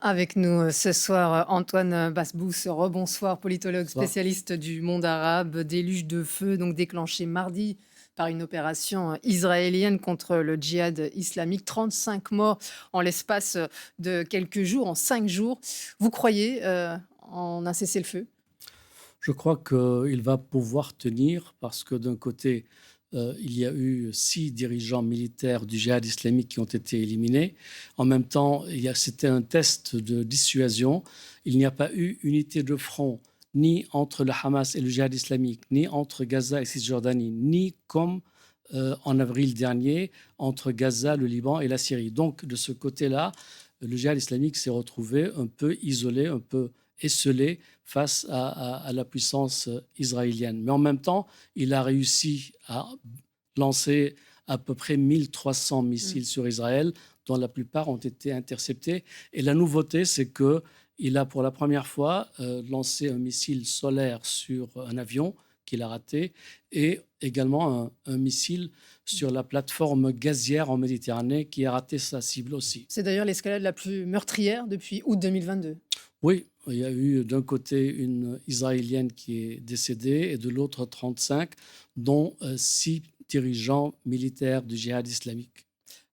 Avec nous ce soir, Antoine Basbous, rebonsoir, politologue Bonsoir. spécialiste du monde arabe, déluge de feu donc déclenché mardi par une opération israélienne contre le djihad islamique. 35 morts en l'espace de quelques jours, en 5 jours. Vous croyez en un cessez-le-feu? Je crois qu'il va pouvoir tenir parce que d'un côté, il y a eu 6 dirigeants militaires du djihad islamique qui ont été éliminés. En même temps, c'était un test de dissuasion. Il n'y a pas eu unité de front ni entre le Hamas et le djihad islamique, ni entre Gaza et Cisjordanie, ni comme en avril dernier entre Gaza, le Liban et la Syrie. Donc de ce côté-là, le djihad islamique s'est retrouvé un peu isolé, un peu esselé face à la puissance israélienne. Mais en même temps, il a réussi à lancer à peu près 1300 Mm. missiles sur Israël, dont la plupart ont été interceptés. Et la nouveauté, c'est qu'il a pour la première fois lancé un missile solaire sur un avion qu'il a raté et également un missile sur la plateforme gazière en Méditerranée qui a raté sa cible aussi. C'est d'ailleurs l'escalade la plus meurtrière depuis août 2022. Oui, il y a eu d'un côté une Israélienne qui est décédée et de l'autre 35, dont 6 dirigeants militaires du djihad islamique.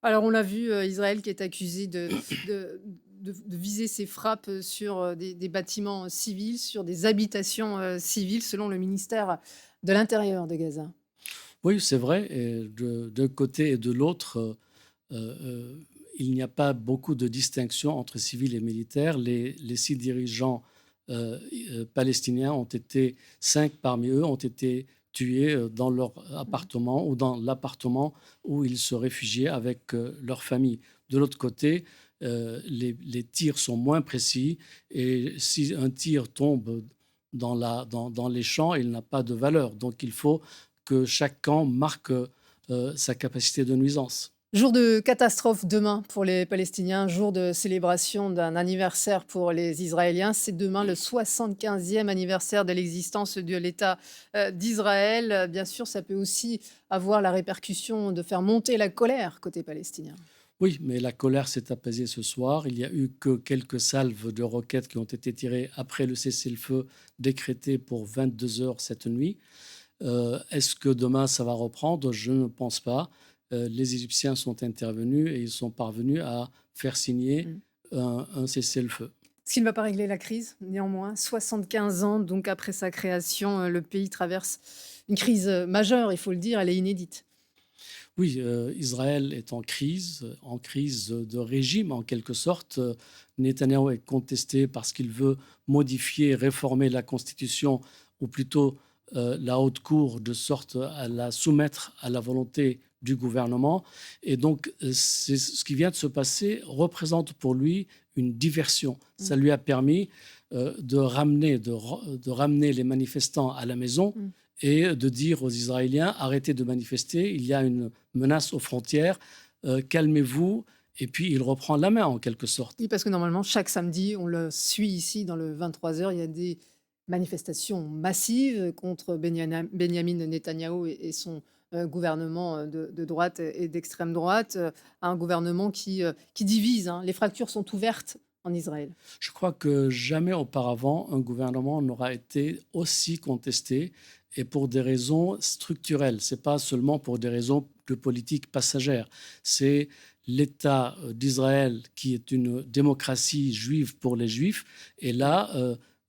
Alors on l'a vu, Israël qui est accusé de viser ses frappes sur des bâtiments civils, sur des habitations civiles, selon le ministère de l'Intérieur de Gaza. Oui, c'est vrai, et d'un côté et de l'autre, il n'y a pas beaucoup de distinction entre civils et militaires. Les 6 dirigeants palestiniens ont été, 5 parmi eux ont été tués dans leur Mmh. appartement ou dans l'appartement où ils se réfugiaient avec leur famille. De l'autre côté, les tirs sont moins précis et si un tir tombe dans les champs, il n'a pas de valeur. Donc il faut que chaque camp marque sa capacité de nuisance. Jour de catastrophe demain pour les Palestiniens, jour de célébration d'un anniversaire pour les Israéliens. C'est demain le 75e anniversaire de l'existence de l'État d'Israël. Bien sûr, ça peut aussi avoir la répercussion de faire monter la colère côté palestinien. Oui, mais la colère s'est apaisée ce soir. Il n'y a eu que quelques salves de roquettes qui ont été tirées après le cessez-le-feu décrété pour 22 heures cette nuit. Est-ce que demain ça va reprendre? Je ne pense pas. Les Égyptiens sont intervenus et ils sont parvenus à faire signer Mm. un cessez-le-feu. Ce qui ne va pas régler la crise, néanmoins. 75 ans, donc après sa création, le pays traverse une crise majeure, il faut le dire, elle est inédite. Oui, Israël est en crise de régime en quelque sorte. Netanyahou est contesté parce qu'il veut modifier, réformer la constitution, ou plutôt la haute cour, de sorte à la soumettre à la volonté du gouvernement. Et donc, ce qui vient de se passer représente pour lui une diversion. Ça Mm. lui a permis de ramener les manifestants à la maison Mm. et de dire aux Israéliens: arrêtez de manifester, il y a une menace aux frontières, calmez-vous. Et puis il reprend la main en quelque sorte. Oui, parce que normalement, chaque samedi, on le suit ici dans le 23 heures, il y a des manifestations massives contre Benyamin Netanyahou et son gouvernement de droite et d'extrême droite, un gouvernement qui divise, hein. Les fractures sont ouvertes en Israël. Je crois que jamais auparavant un gouvernement n'aura été aussi contesté, et pour des raisons structurelles. C'est pas seulement pour des raisons de politique passagère. C'est l'État d'Israël qui est une démocratie juive pour les juifs. Et là,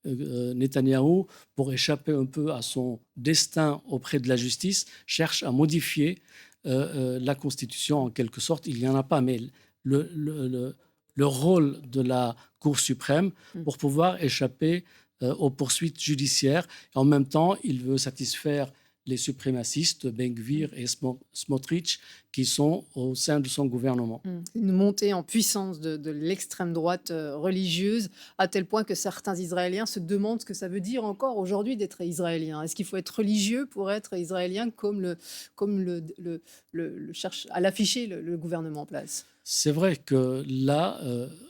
Netanyahou, pour échapper un peu à son destin auprès de la justice, cherche à modifier la Constitution en quelque sorte. Il n'y en a pas, mais le, le, le- le rôle de la Cour suprême Mm. pour pouvoir échapper aux poursuites judiciaires. Et en même temps, il veut satisfaire les suprémacistes, Ben Gvir et Smotrich, qui sont au sein de son gouvernement. Une montée en puissance de l'extrême droite religieuse, à tel point que certains Israéliens se demandent ce que ça veut dire encore aujourd'hui d'être israélien. Est-ce qu'il faut être religieux pour être israélien comme le cherche à l'afficher le gouvernement en place? C'est vrai que là,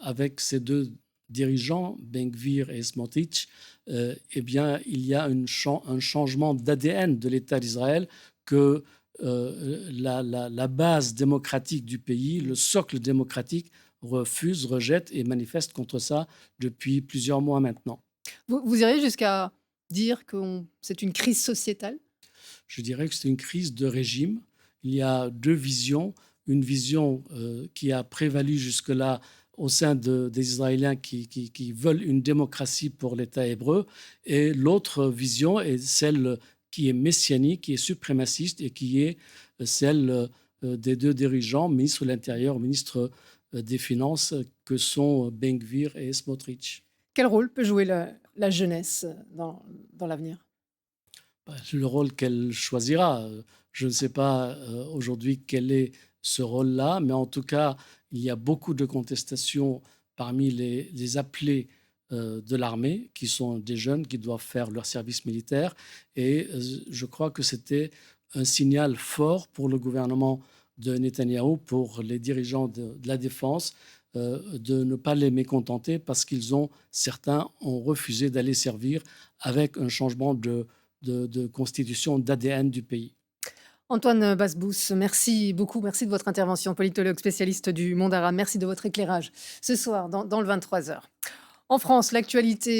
avec ces deux dirigeants, Ben Gvir et Smotrich, eh bien, il y a un changement d'ADN de l'État d'Israël, que la base démocratique du pays, le socle démocratique, refusent, rejettent et manifestent contre ça depuis plusieurs mois maintenant. Vous iriez jusqu'à dire que c'est une crise sociétale? Je dirais que c'est une crise de régime. Il y a deux visions. Une vision qui a prévalu jusque-là au sein des Israéliens qui veulent une démocratie pour l'État hébreu. Et l'autre vision est celle qui est messianique, qui est suprémaciste et qui est celle des deux dirigeants, ministre de l'Intérieur, ministre des Finances, que sont Ben Gvir et Smotrich. Quel rôle peut jouer la jeunesse dans l'avenir? Bah, le rôle qu'elle choisira. Je ne sais pas aujourd'hui quel est ce rôle-là, mais en tout cas, il y a beaucoup de contestations parmi les appelés de l'armée, qui sont des jeunes qui doivent faire leur service militaire. Et je crois que c'était un signal fort pour le gouvernement de Netanyahou, pour les dirigeants de la défense, de ne pas les mécontenter parce certains ont refusé d'aller servir avec un changement de constitution, d'ADN du pays. Antoine Basbous, merci beaucoup. Merci de votre intervention, politologue spécialiste du monde arabe. Merci de votre éclairage ce soir dans le 23 heures. En France, l'actualité